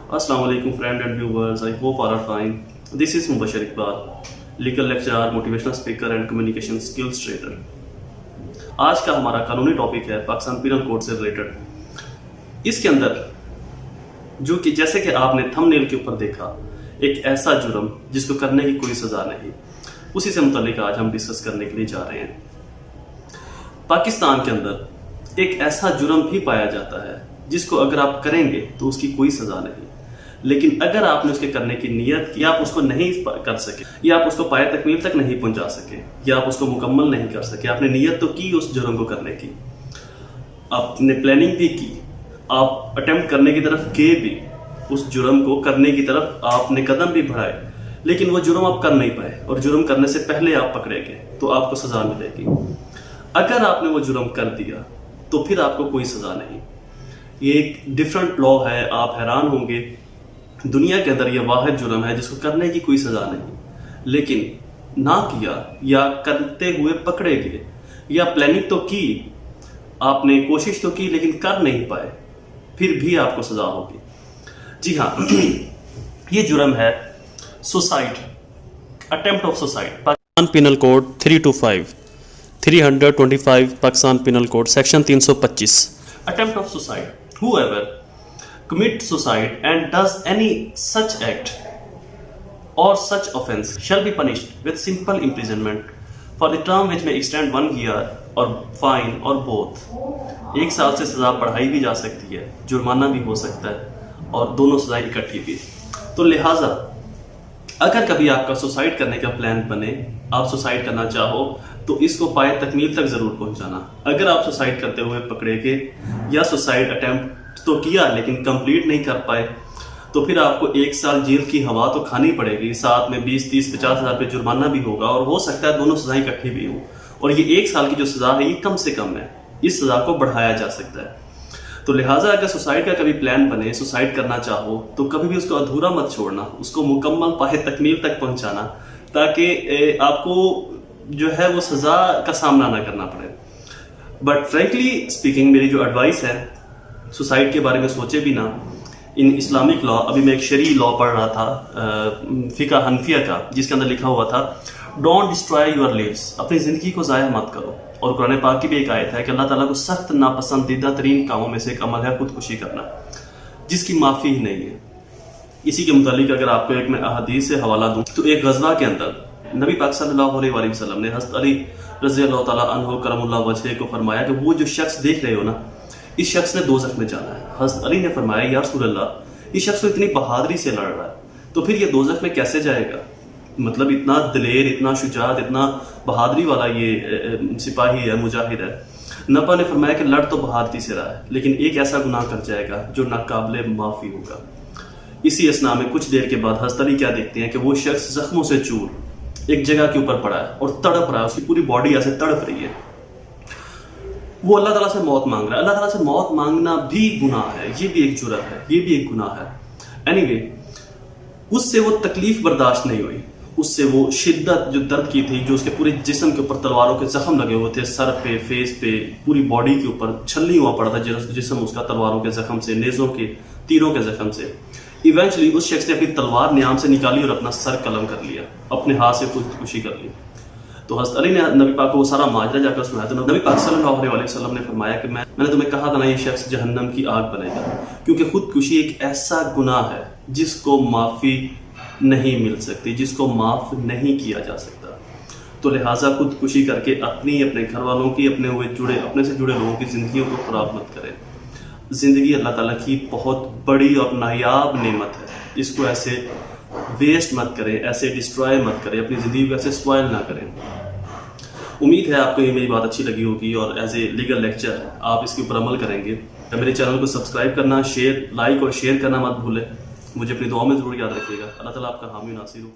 Assalamu alaikum friend and viewers. I hope all are fine. This is Mubashir Iqbal, legal lecturer, motivational speaker and communication skills trainer. आज का हमारा कानूनी topic है Pakistan penal code से related. इसके अंदर जो कि जैसे कि आपने थंबनेल के ऊपर देखा, एक ऐसा जुर्म जिसको करने की कोई सजा नहीं, उसी से मुतालिक आज हम डिस्कस करने के लिए जा रहे हैं। पाकिस्तान के अंदर एक ऐसा जुर्म भी पाया जाता है जिसको अगर आप करेंगे तो उसकी कोई सजा नहीं, लेकिन अगर आपने उसके करने की नीयत की, आप उसको नहीं कर सके या आप उसको पाए तकमील तक नहीं पहुंचा सके या आप उसको मुकम्मल नहीं कर सके, आपने नीयत तो की उस जुर्म को करने की, आपने प्लानिंग भी की, आप अटेम्प्ट करने की तरफ गए भी, उस जुर्म को करने की तरफ आपने कदम भी बढ़ाए, लेकिन वो जुर्म आप कर नहीं पाए और जुर्म करने से पहले आप पकड़े गए तो आपको सजा मिलेगी। अगर आपने वो जुर्म कर दिया तो फिर आपको कोई सजा नहीं। ये एक डिफरेंट लॉ है, आप हैरान होंगे, दुनिया के अंदर ये वाहिद जुर्म है जिसको करने की कोई सजा नहीं, लेकिन ना किया या करते हुए पकड़े गए या प्लानिंग तो की, आपने कोशिश तो की लेकिन कर नहीं पाए, फिर भी आपको सजा होगी। जी हाँ, ये जुर्म है suicide, attempt of suicide. Pakistan penal code 325 Pakistan penal code section 325, attempt of suicide. Whoever commits suicide and does any such act or such offense shall be punished with simple imprisonment for the term which may extend 1 year or fine or both। 1 साल से सजा बढ़ाई भी जा सकती है, जुर्माना भी हो सकता है और दोनों सजाएं इकट्ठी भी। तो लिहाजा अगर कभी आपका सुसाइड करने का प्लान बने, आप सुसाइड करना चाहो तो इसको पाए तकमील तक जरूर पहुंचाना। अगर आप सुसाइड करते हुए पकड़े गए या सुसाइड अटेम्प्ट तो किया लेकिन कंप्लीट नहीं कर पाए, तो फिर आपको 1 साल जेल की हवा तो खानी पड़ेगी, साथ में 20, 30, 50 हज़ार रुपये जुर्माना भी होगा और हो सकता है दोनों सजाएं इकट्ठी भी हो। और ये 1 साल की जो सजा है ये कम से कम है, इस सजा को बढ़ाया जा सकता है। तो लिहाजा अगर सुसाइड का कभी प्लान बने, सुसाइड करना चाहो तो कभी भी उसको अधूरा मत छोड़ना, उसको मुकम्मल पाए तकमील तक पहुंचाना, ताकि आपको जो है वो सजा का सामना ना करना पड़े। बट फ्रैंकली स्पीकिंग, मेरी जो एडवाइस है, सुसाइड के बारे में सोचे भी ना। इन इस्लामिक लॉ, अभी मैं एक शरी लॉ पढ़ रहा था फिका हनफिया का, जिसके अंदर लिखा हुआ था डोंट डिस्ट्रॉय योर लिव्स, अपनी ज़िंदगी को ज़ाया मत करो। और कुरान पाक की भी एक आयत है कि अल्लाह ताला को सख्त नापसंदीदा तरीन कामों में से एक अमल है खुदकुशी करना, जिसकी माफ़ी ही नहीं है। इसी के मुतालिक अगर आपको एक मैं अहादीस से हवाला दूं तो एक गज़वा के अंदर नबी पाक सल्लल्लाहु अलैहि वसल्लम ने हज़रत अली रज़ी अल्लाह ताला अन्हु करमुल्लाह वजह को फरमाया कि वो जो शख्स देख रहे हो ना, इस शख्स ने दोज़ख में जाना है। हज़रत अली ने फरमाया या रसूल अल्लाह, इस शख्स तो इतनी बहादुरी से लड़ रहा है, तो फिर ये दोज़ख में कैसे जाएगा? मतलब इतना दिलेर, इतना शुजात, इतना बहादुरी वाला ये सिपाही है, मुजाहिद है। नबा ने फरमाया कि लड़ तो बहादुरी से रहा है, लेकिन एक ऐसा गुनाह कर जाएगा जो नाकाबिले माफ़ी होगा। इसी असना में कुछ देर के बाद हज़रत अली क्या देखते हैं कि वो शख्स जख्मों से चूर एक जगह के ऊपर पड़ा है और तड़प रहा है, उसकी पूरी बॉडी ऐसे तड़प रही है। वो अल्लाह ताला से मौत मांग रहा है। अल्लाह ताला से मौत मांगना भी गुनाह है, ये भी एक जुर्म है, ये भी एक गुनाह है। एनीवे, उससे वो तकलीफ बर्दाश्त नहीं हुई, उससे वो शिद्दत जो दर्द की थी, जो उसके पूरे जिस्म के ऊपर तलवारों के जख्म लगे हुए थे, सर पे, फेस पे, पूरी बॉडी के ऊपर छलनी हुआ पड़ा था जिस्म उसका तलवारों के जख्म से, नेज़ों के तीरों के जख्म से। इवेंचुअली उस शख्स ने अपनी तलवार न्याम से निकाली और अपना सर कलम कर लिया, अपने हाथ से खुदकुशी कर ली। तो हज़रत अली ने नबी पाक को वो सारा माजरा जाकर सुनाया, तो नबी पाक सल्लल्लाहु अलैहि वसल्लम ने फरमाया कि मैंने तुम्हें कहा था ना, ये शख्स जहन्नम की आग बनेगा, क्योंकि खुदकुशी एक ऐसा गुनाह है जिसको माफ़ी नहीं मिल सकती, जिसको माफ़ नहीं किया जा सकता। तो लिहाजा खुदकुशी करके अपनी, अपने घर वालों की, अपने से जुड़े लोगों की ज़िंदगियों को ख़राब मत करें। ज़िंदगी अल्लाह ताला की बहुत बड़ी और नायाब नेमत है, इसको ऐसे वेस्ट मत करें, ऐसे डिस्ट्रॉय मत करें, अपनी ज़िंदगी को ऐसे स्पॉइल ना करें। उम्मीद है आपको ये मेरी बात अच्छी लगी होगी और एज ए लीगल लेक्चर आप इसके ऊपर अमल करेंगे। मेरे चैनल को सब्सक्राइब करना, लाइक और शेयर करना मत भूलें। मुझे अपनी दुआ में ज़रूर याद रखिएगा। अल्लाह ताला आपका हामी नासिर हो।